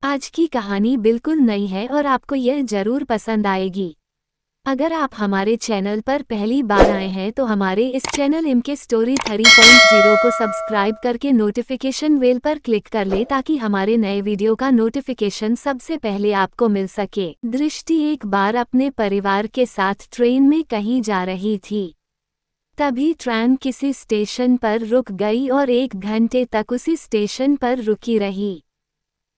आज की कहानी बिल्कुल नई है और आपको यह जरूर पसंद आएगी। अगर आप हमारे चैनल पर पहली बार आए हैं तो हमारे इस चैनल इमके स्टोरी 3.0 को सब्सक्राइब करके नोटिफिकेशन बेल पर क्लिक कर ले ताकि हमारे नए वीडियो का नोटिफिकेशन सबसे पहले आपको मिल सके। दृष्टि एक बार अपने परिवार के साथ ट्रेन में कहीं जा रही थी। तभी ट्रेन किसी स्टेशन पर रुक गई और 1 घंटे तक उसी स्टेशन पर रुकी रही।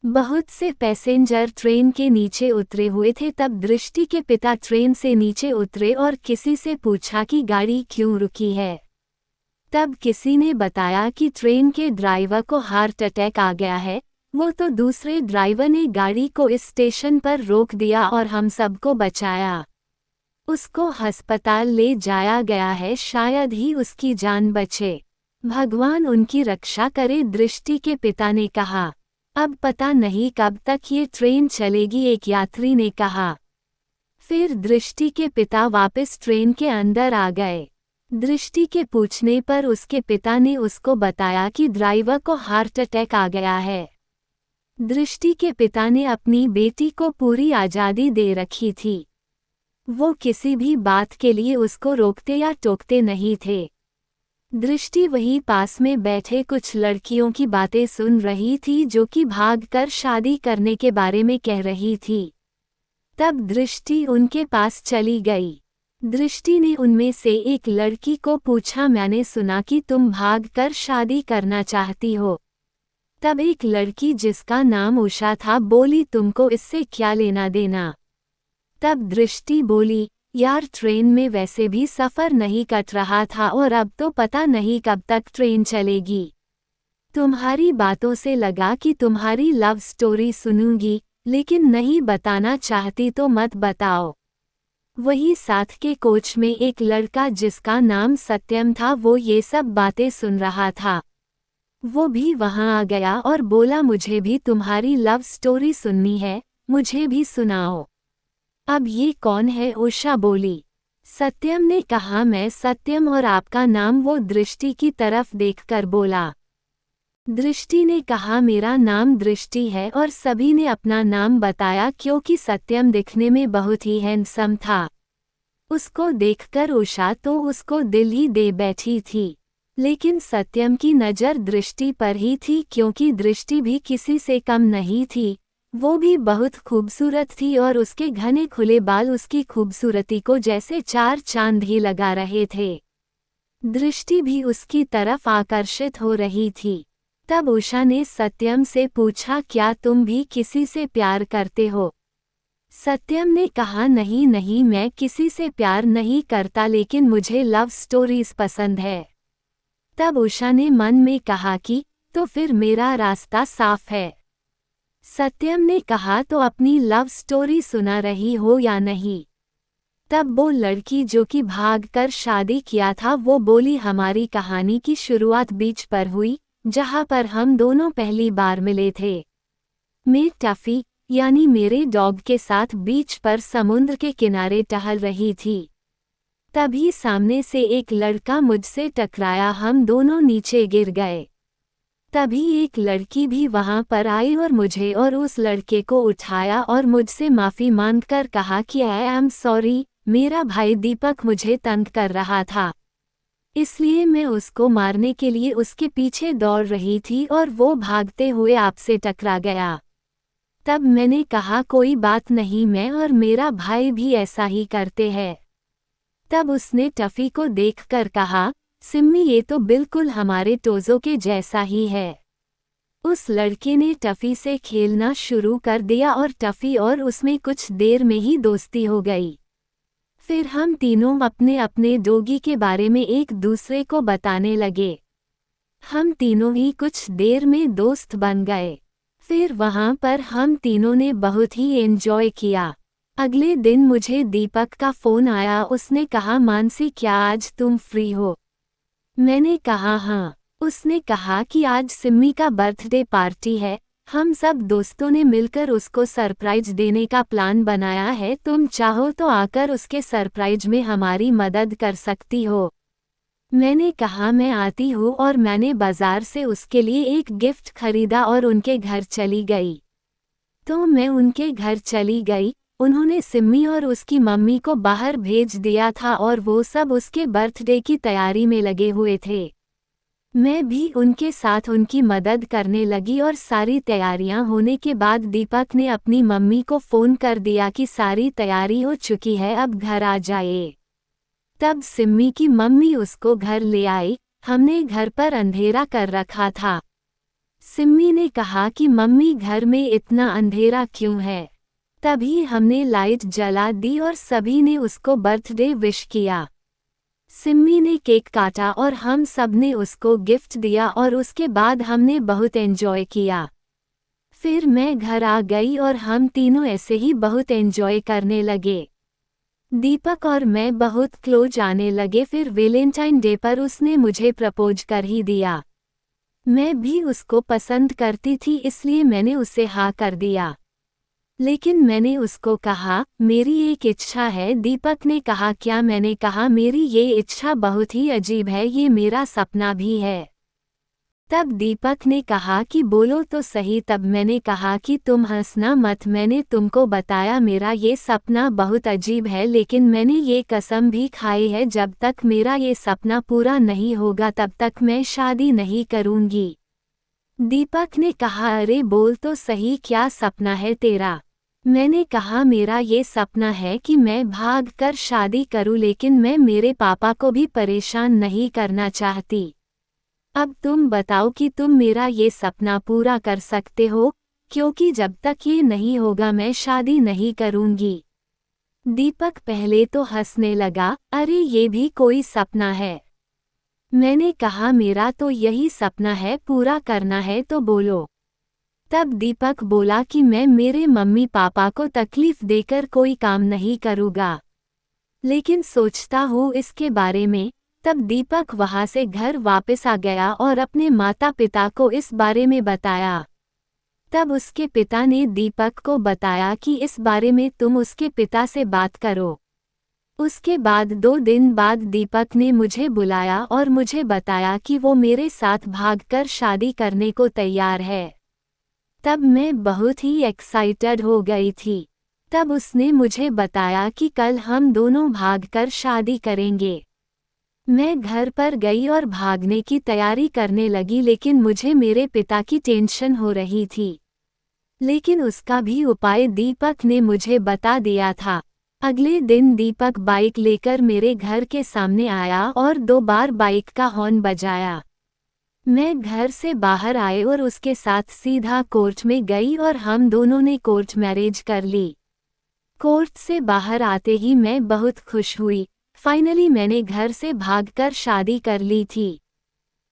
बहुत से पैसेंजर ट्रेन के नीचे उतरे हुए थे। तब दृष्टि के पिता ट्रेन से नीचे उतरे और किसी से पूछा कि गाड़ी क्यों रुकी है। तब किसी ने बताया कि ट्रेन के ड्राइवर को हार्ट अटैक आ गया है। वो तो दूसरे ड्राइवर ने गाड़ी को इस स्टेशन पर रोक दिया और हम सबको बचाया। उसको अस्पताल ले जाया गया है, शायद ही उसकी जान बचे। भगवान उनकी रक्षा करे, दृष्टि के पिता ने कहा। अब पता नहीं कब तक ये ट्रेन चलेगी, एक यात्री ने कहा। फिर दृष्टि के पिता वापस ट्रेन के अंदर आ गए। दृष्टि के पूछने पर उसके पिता ने उसको बताया कि ड्राइवर को हार्ट अटैक आ गया है। दृष्टि के पिता ने अपनी बेटी को पूरी आज़ादी दे रखी थी। वो किसी भी बात के लिए उसको रोकते या टोकते नहीं थे। दृष्टि वहीं पास में बैठे कुछ लड़कियों की बातें सुन रही थी जो कि भागकर शादी करने के बारे में कह रही थी। तब दृष्टि उनके पास चली गई। दृष्टि ने उनमें से एक लड़की को पूछा, मैंने सुना कि तुम भागकर शादी करना चाहती हो। तब एक लड़की जिसका नाम उषा था बोली, तुमको इससे क्या लेना देना। तब दृष्टि बोली, यार ट्रेन में वैसे भी सफ़र नहीं कट रहा था और अब तो पता नहीं कब तक ट्रेन चलेगी। तुम्हारी बातों से लगा कि तुम्हारी लव स्टोरी सुनूंगी, लेकिन नहीं बताना चाहती तो मत बताओ। वही साथ के कोच में एक लड़का जिसका नाम सत्यम था, वो ये सब बातें सुन रहा था। वो भी वहां आ गया और बोला, मुझे भी तुम्हारी लव स्टोरी सुननी है, मुझे भी सुनाओ। अब ये कौन है, उषा बोली। सत्यम ने कहा, मैं सत्यम, और आपका नाम? वो दृष्टि की तरफ देखकर बोला। दृष्टि ने कहा, मेरा नाम दृष्टि है, और सभी ने अपना नाम बताया क्योंकि सत्यम दिखने में बहुत ही हैंडसम था। उसको देखकर उषा तो उसको दिल ही दे बैठी थी, लेकिन सत्यम की नज़र दृष्टि पर ही थी क्योंकि दृष्टि भी किसी से कम नहीं थी। वो भी बहुत खूबसूरत थी और उसके घने खुले बाल उसकी खूबसूरती को जैसे 4 चांद ही लगा रहे थे। दृष्टि भी उसकी तरफ आकर्षित हो रही थी। तब उषा ने सत्यम से पूछा, क्या तुम भी किसी से प्यार करते हो? सत्यम ने कहा, नहीं नहीं, मैं किसी से प्यार नहीं करता, लेकिन मुझे लव स्टोरीज पसंद है। तब उषा ने मन में कहा कि तो फिर मेरा रास्ता साफ है। सत्यम ने कहा, तो अपनी लव स्टोरी सुना रही हो या नहीं? तब वो लड़की जो कि भागकर शादी किया था वो बोली, हमारी कहानी की शुरुआत बीच पर हुई, जहां पर हम दोनों पहली बार मिले थे। मैं टफी यानी मेरे डॉग के साथ बीच पर समुद्र के किनारे टहल रही थी। तभी सामने से एक लड़का मुझसे टकराया, हम दोनों नीचे गिर गए। तभी एक लड़की भी वहां पर आई और मुझे और उस लड़के को उठाया और मुझसे माफ़ी मांगकर कहा कि आई एम सॉरी, मेरा भाई दीपक मुझे तंग कर रहा था, इसलिए मैं उसको मारने के लिए उसके पीछे दौड़ रही थी और वो भागते हुए आपसे टकरा गया। तब मैंने कहा, कोई बात नहीं, मैं और मेरा भाई भी ऐसा ही करते हैं। तब उसने टफी को देखकर कहा, सिम्मी, ये तो बिल्कुल हमारे टोज़ो के जैसा ही है। उस लड़के ने टफी से खेलना शुरू कर दिया और टफी और उसमें कुछ देर में ही दोस्ती हो गई। फिर हम तीनों अपने अपने डॉगी के बारे में एक दूसरे को बताने लगे। हम तीनों ही कुछ देर में दोस्त बन गए। फिर वहाँ पर हम तीनों ने बहुत ही एंजॉय किया। अगले दिन मुझे दीपक का फ़ोन आया। उसने कहा, मानसी, क्या आज तुम फ्री हो? मैंने कहा हाँ। उसने कहा कि आज सिम्मी का बर्थडे पार्टी है, हम सब दोस्तों ने मिलकर उसको सरप्राइज देने का प्लान बनाया है, तुम चाहो तो आकर उसके सरप्राइज में हमारी मदद कर सकती हो। मैंने कहा मैं आती हूँ और मैंने बाजार से उसके लिए एक गिफ्ट खरीदा और उनके घर चली गई। तो मैं उनके घर चली गई। उन्होंने सिम्मी और उसकी मम्मी को बाहर भेज दिया था और वो सब उसके बर्थडे की तैयारी में लगे हुए थे। मैं भी उनके साथ उनकी मदद करने लगी और सारी तैयारियां होने के बाद दीपक ने अपनी मम्मी को फ़ोन कर दिया कि सारी तैयारी हो चुकी है, अब घर आ जाए। तब सिम्मी की मम्मी उसको घर ले आई। हमने घर पर अंधेरा कर रखा था। सिम्मी ने कहा कि मम्मी घर में इतना अंधेरा क्यों है? तभी हमने लाइट जला दी और सभी ने उसको बर्थडे विश किया। सिम्मी ने केक काटा और हम सब ने उसको गिफ्ट दिया और उसके बाद हमने बहुत एंजॉय किया। फिर मैं घर आ गई और हम तीनों ऐसे ही बहुत एंजॉय करने लगे। दीपक और मैं बहुत क्लोज आने लगे। फिर वैलेंटाइन डे पर उसने मुझे प्रपोज कर ही दिया। मैं भी उसको पसंद करती थी, इसलिए मैंने उसे हाँ कर दिया। लेकिन मैंने उसको कहा मेरी एक इच्छा है। दीपक ने कहा क्या? मैंने कहा मेरी ये इच्छा बहुत ही अजीब है, ये मेरा सपना भी है। तब दीपक ने कहा कि बोलो तो सही। तब मैंने कहा कि तुम हंसना मत, मैंने तुमको बताया मेरा ये सपना बहुत अजीब है, लेकिन मैंने ये कसम भी खाई है जब तक मेरा ये सपना पूरा नहीं होगा तब तक मैं शादी नहीं करूंगी। दीपक ने कहा अरे बोल तो सही, क्या सपना है तेरा? मैंने कहा मेरा ये सपना है कि मैं भाग कर शादी करूं, लेकिन मैं मेरे पापा को भी परेशान नहीं करना चाहती। अब तुम बताओ कि तुम मेरा ये सपना पूरा कर सकते हो, क्योंकि जब तक ये नहीं होगा मैं शादी नहीं करूंगी। दीपक पहले तो हंसने लगा, अरे ये भी कोई सपना है? मैंने कहा मेरा तो यही सपना है, पूरा करना है तो बोलो। तब दीपक बोला कि मैं मेरे मम्मी पापा को तकलीफ देकर कोई काम नहीं करूँगा, लेकिन सोचता हूँ इसके बारे में। तब दीपक वहाँ से घर वापस आ गया और अपने माता पिता को इस बारे में बताया। तब उसके पिता ने दीपक को बताया कि इस बारे में तुम उसके पिता से बात करो। उसके बाद 2 दिन बाद दीपक ने मुझे बुलाया और मुझे बताया कि वो मेरे साथ भागकर शादी करने को तैयार है। तब मैं बहुत ही एक्साइटेड हो गई थी। तब उसने मुझे बताया कि कल हम दोनों भागकर शादी करेंगे। मैं घर पर गई और भागने की तैयारी करने लगी, लेकिन मुझे मेरे पिता की टेंशन हो रही थी। लेकिन उसका भी उपाय दीपक ने मुझे बता दिया था। अगले दिन दीपक बाइक लेकर मेरे घर के सामने आया और 2 बार बाइक का हॉर्न बजाया। मैं घर से बाहर आई और उसके साथ सीधा कोर्ट में गई और हम दोनों ने कोर्ट मैरिज कर ली। कोर्ट से बाहर आते ही मैं बहुत खुश हुई। फाइनली मैंने घर से भागकर शादी कर ली थी।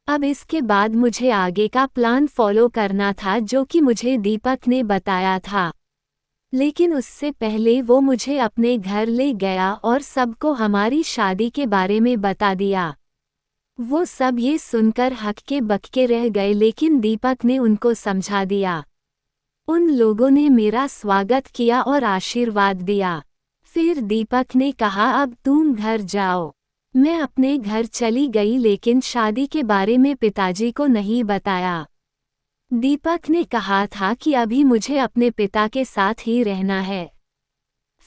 अब इसके बाद मुझे आगे का प्लान फॉलो करना था जो कि मुझे दीपक ने बताया था। लेकिन उससे पहले वो मुझे अपने घर ले गया और सबको हमारी शादी के बारे में बता दिया। वो सब ये सुनकर हक्के बक्के रह गए, लेकिन दीपक ने उनको समझा दिया। उन लोगों ने मेरा स्वागत किया और आशीर्वाद दिया। फिर दीपक ने कहा अब तुम घर जाओ। मैं अपने घर चली गई, लेकिन शादी के बारे में पिताजी को नहीं बताया। दीपक ने कहा था कि अभी मुझे अपने पिता के साथ ही रहना है।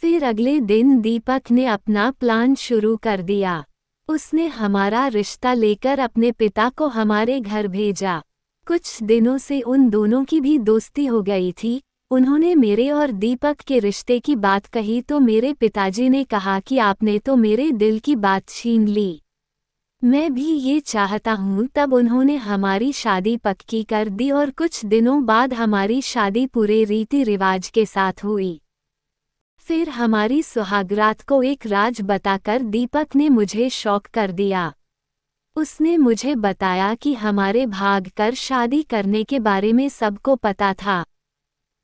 फिर अगले दिन दीपक ने अपना प्लान शुरू कर दिया। उसने हमारा रिश्ता लेकर अपने पिता को हमारे घर भेजा। कुछ दिनों से उन दोनों की भी दोस्ती हो गई थी। उन्होंने मेरे और दीपक के रिश्ते की बात कही तो मेरे पिताजी ने कहा कि आपने तो मेरे दिल की बात छीन ली, मैं भी ये चाहता हूँ। तब उन्होंने हमारी शादी पक्की कर दी और कुछ दिनों बाद हमारी शादी पूरे रीति रिवाज के साथ हुई। फिर हमारी सुहागरात को एक राज बताकर दीपक ने मुझे शॉक कर दिया। उसने मुझे बताया कि हमारे भागकर शादी करने के बारे में सबको पता था,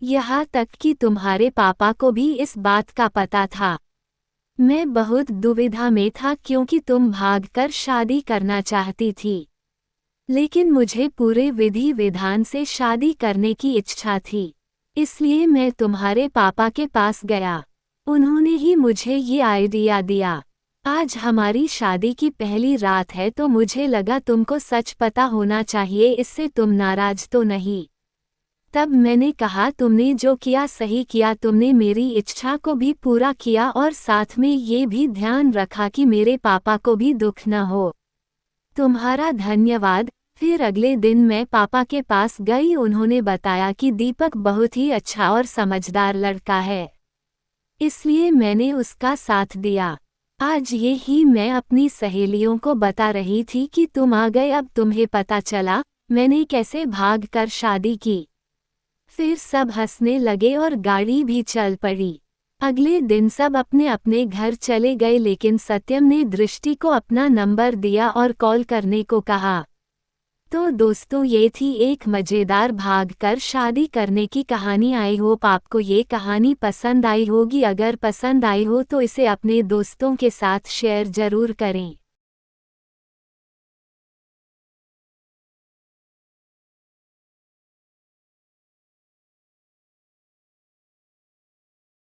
यहाँ तक कि तुम्हारे पापा को भी इस बात का पता था। मैं बहुत दुविधा में था क्योंकि तुम भागकर शादी करना चाहती थी, लेकिन मुझे पूरे विधि विधान से शादी करने की इच्छा थी, इसलिए मैं तुम्हारे पापा के पास गया। उन्होंने ही मुझे ये आइडिया दिया। आज हमारी शादी की पहली रात है तो मुझे लगा तुमको सच पता होना चाहिए, इससे तुम नाराज तो नहीं? तब मैंने कहा तुमने जो किया सही किया, तुमने मेरी इच्छा को भी पूरा किया और साथ में ये भी ध्यान रखा कि मेरे पापा को भी दुख न हो। तुम्हारा धन्यवाद। फिर अगले दिन मैं पापा के पास गई। उन्होंने बताया कि दीपक बहुत ही अच्छा और समझदार लड़का है, इसलिए मैंने उसका साथ दिया। आज ये ही मैं अपनी सहेलियों को बता रही थी कि तुम आ गए। अब तुम्हें पता चला मैंने कैसे भाग कर शादी की। फिर सब हंसने लगे और गाड़ी भी चल पड़ी। अगले दिन सब अपने अपने घर चले गए, लेकिन सत्यम ने दृष्टि को अपना नंबर दिया और कॉल करने को कहा। तो दोस्तों, ये थी एक मज़ेदार भाग कर शादी करने की कहानी। आई होप आपको ये कहानी पसंद आई होगी। अगर पसंद आई हो तो इसे अपने दोस्तों के साथ शेयर ज़रूर करें।